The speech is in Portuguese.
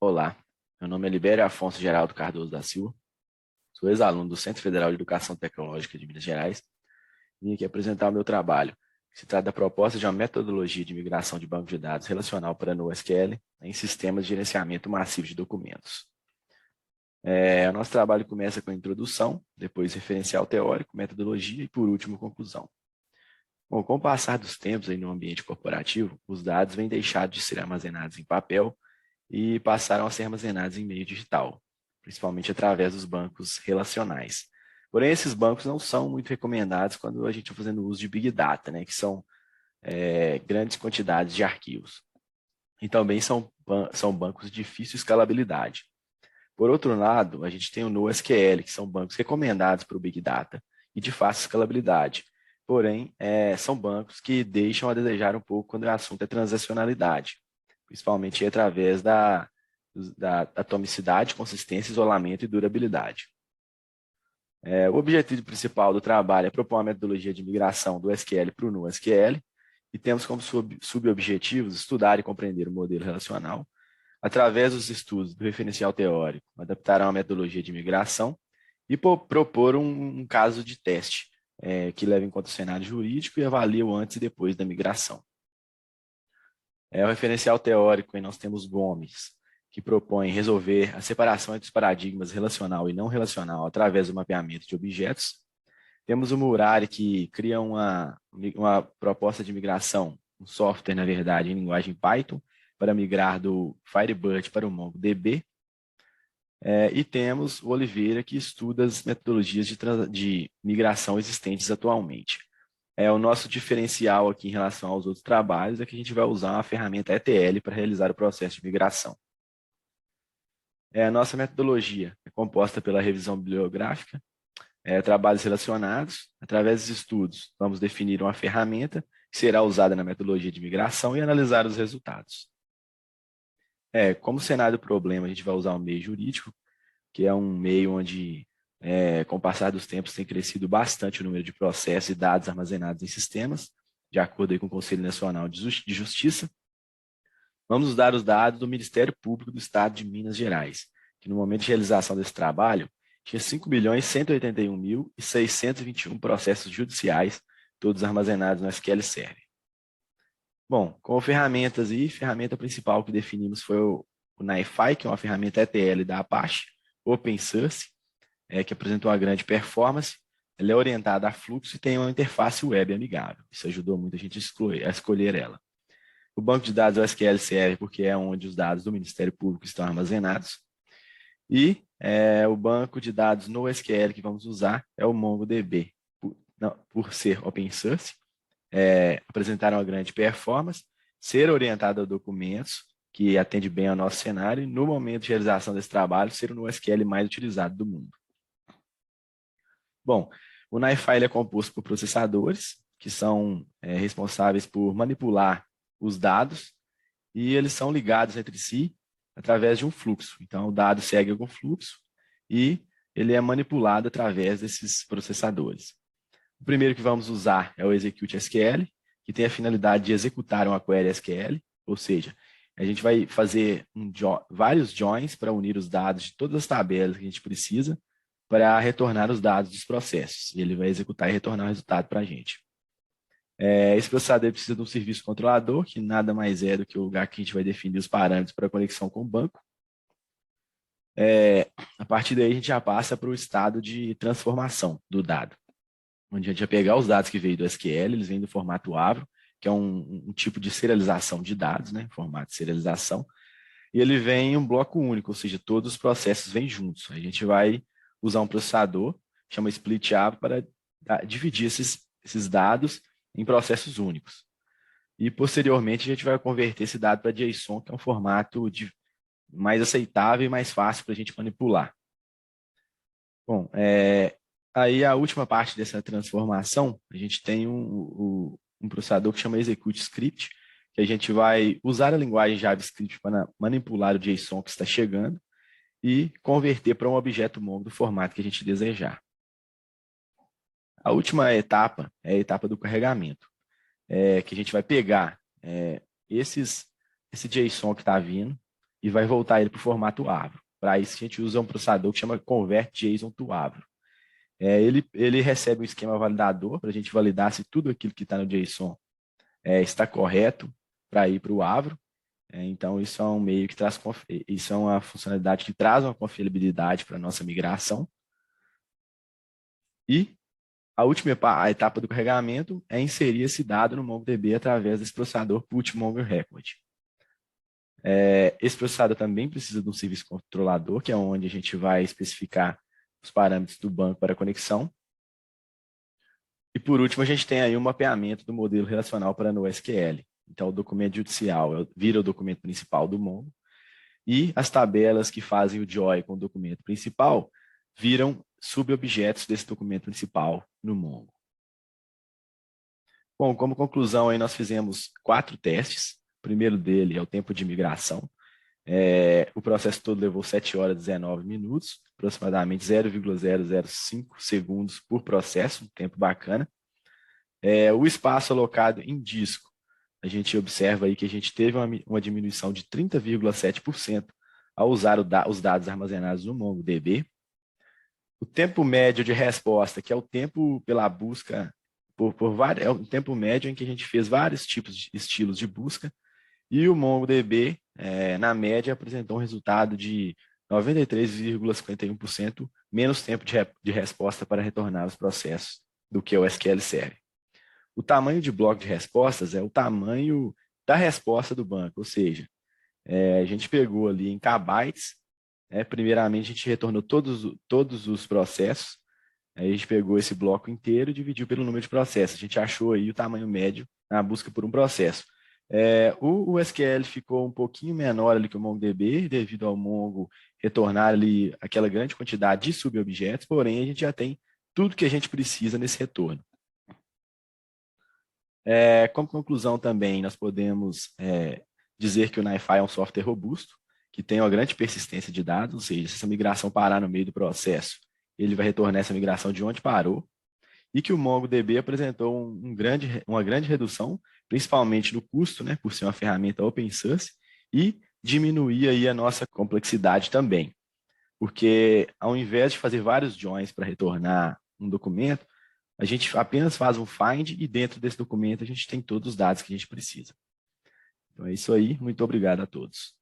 Olá, meu nome é Libério Afonso Geraldo Cardoso da Silva, sou ex-aluno do Centro Federal de Educação Tecnológica de Minas Gerais e vim aqui apresentar o meu trabalho, que se trata da proposta de uma metodologia de migração de banco de dados relacional para NoSQL em sistemas de gerenciamento massivo de documentos. O nosso trabalho começa com a introdução, depois referencial teórico, metodologia e, por último, conclusão. Bom, com o passar dos tempos aí no ambiente corporativo, os dados vêm deixados de ser armazenados em papel e passaram a ser armazenados em meio digital, principalmente através dos bancos relacionais. Porém, esses bancos não são muito recomendados quando a gente está fazendo uso de Big Data, né, que são grandes quantidades de arquivos. E também são bancos de difícil escalabilidade. Por outro lado, a gente tem o NoSQL, que são bancos recomendados para o Big Data e de fácil escalabilidade. Porém, são bancos que deixam a desejar um pouco quando o assunto é transacionalidade, principalmente através da atomicidade, consistência, isolamento e durabilidade. O objetivo principal do trabalho é propor uma metodologia de migração do SQL para o NoSQL e temos como subobjetivos estudar e compreender o modelo relacional através dos estudos do referencial teórico, adaptar uma metodologia de migração e propor um caso de teste que leva em conta o cenário jurídico e avalia o antes e depois da migração. O referencial teórico, aí nós temos Gomes, que propõe resolver a separação entre os paradigmas relacional e não relacional através do mapeamento de objetos. Temos o Murari, que cria uma proposta de migração, um software, na verdade, em linguagem Python, para migrar do Firebird para o MongoDB. E temos o Oliveira, que estuda as metodologias de migração existentes atualmente. O nosso diferencial aqui em relação aos outros trabalhos é que a gente vai usar uma ferramenta ETL para realizar o processo de migração. A nossa metodologia é composta pela revisão bibliográfica, trabalhos relacionados. Através dos estudos, vamos definir uma ferramenta que será usada na metodologia de migração e analisar os resultados. Como cenário do problema, a gente vai usar o meio jurídico, que é um meio onde, com o passar dos tempos, tem crescido bastante o número de processos e dados armazenados em sistemas, de acordo aí com o Conselho Nacional de Justiça. Vamos usar os dados do Ministério Público do Estado de Minas Gerais, que no momento de realização desse trabalho, tinha 5.181.621 processos judiciais, todos armazenados no SQL Server. Bom, como ferramentas ferramenta principal que definimos foi o NiFi, que é uma ferramenta ETL da Apache, open source, que apresentou uma grande performance. Ela é orientada a fluxo e tem uma interface web amigável. Isso ajudou muito a gente a escolher ela. O banco de dados é o SQL Server, porque é onde os dados do Ministério Público estão armazenados. E o banco de dados no SQL que vamos usar é o MongoDB, por ser open source, apresentar uma grande performance, ser orientado a documentos, que atende bem ao nosso cenário, e no momento de realização desse trabalho, ser o NoSQL mais utilizado do mundo. Bom, o NiFi é composto por processadores, que são responsáveis por manipular os dados, e eles são ligados entre si através de um fluxo. Então, o dado segue algum fluxo e ele é manipulado através desses processadores. O primeiro que vamos usar é o Execute SQL, que tem a finalidade de executar uma query SQL, ou seja, a gente vai fazer vários joins para unir os dados de todas as tabelas que a gente precisa para retornar os dados dos processos. E ele vai executar e retornar o resultado para a gente. Esse processador precisa de um serviço controlador, que nada mais é do que o lugar que a gente vai definir os parâmetros para a conexão com o banco. A partir daí, a gente já passa para o estado de transformação do dado, onde a gente vai pegar os dados que veio do SQL, eles vêm do formato Avro, que é um tipo de serialização de dados, né? Formato de serialização, e ele vem em um bloco único, ou seja, todos os processos vêm juntos. A gente vai usar um processador, chama Split Avro, para dividir esses dados em processos únicos. E, posteriormente, a gente vai converter esse dado para JSON, que é um formato mais aceitável e mais fácil para a gente manipular. Bom, aí a última parte dessa transformação, a gente tem um processador que chama Execute Script, que a gente vai usar a linguagem JavaScript para manipular o JSON que está chegando e converter para um objeto Mongo do formato que a gente desejar. A última etapa é a etapa do carregamento, que a gente vai pegar esse JSON que está vindo, e vai voltar ele para o formato Avro. Para isso, a gente usa um processador que chama Convert JSON to Avro. Ele recebe um esquema validador para a gente validar se tudo aquilo que está no JSON está correto para ir para o Avro. Então, isso é um meio que traz, isso é uma funcionalidade que traz uma confiabilidade para a nossa migração. E a etapa do carregamento é inserir esse dado no MongoDB através desse processador put mongo record. Esse processador também precisa de um serviço controlador, que é onde a gente vai especificar os parâmetros do banco para conexão. E por último, a gente tem aí um mapeamento do modelo relacional para NoSQL. Então, o documento judicial vira o documento principal do Mongo, e as tabelas que fazem o join com o documento principal viram subobjetos desse documento principal no Mongo. Bom, como conclusão, aí nós fizemos 4 testes. O primeiro dele é o tempo de migração. O processo todo levou 7 horas e 19 minutos, aproximadamente 0,005 segundos por processo, um tempo bacana. O espaço alocado em disco, a gente observa aí que a gente teve uma diminuição de 30,7% ao usar os dados armazenados no MongoDB. O tempo médio de resposta, que é o tempo pela busca, é o tempo médio em que a gente fez vários tipos de estilos de busca, e o MongoDB, na média, apresentou um resultado de 93,51% menos tempo de resposta para retornar os processos do que o SQL Server. O tamanho de bloco de respostas é o tamanho da resposta do banco, ou seja, a gente pegou ali em kbytes, primeiramente a gente retornou todos os processos, aí a gente pegou esse bloco inteiro e dividiu pelo número de processos. A gente achou aí o tamanho médio na busca por um processo. O SQL ficou um pouquinho menor ali que o MongoDB, devido ao Mongo retornar ali aquela grande quantidade de subobjetos, porém a gente já tem tudo que a gente precisa nesse retorno. Como conclusão também, nós podemos dizer que o NiFi é um software robusto, que tem uma grande persistência de dados, ou seja, se essa migração parar no meio do processo, ele vai retornar essa migração de onde parou, e que o MongoDB apresentou uma grande redução, principalmente no custo, por ser uma ferramenta open source, e diminuir aí a nossa complexidade também. Porque ao invés de fazer vários joins para retornar um documento, a gente apenas faz um find e dentro desse documento a gente tem todos os dados que a gente precisa. Então é isso aí, muito obrigado a todos.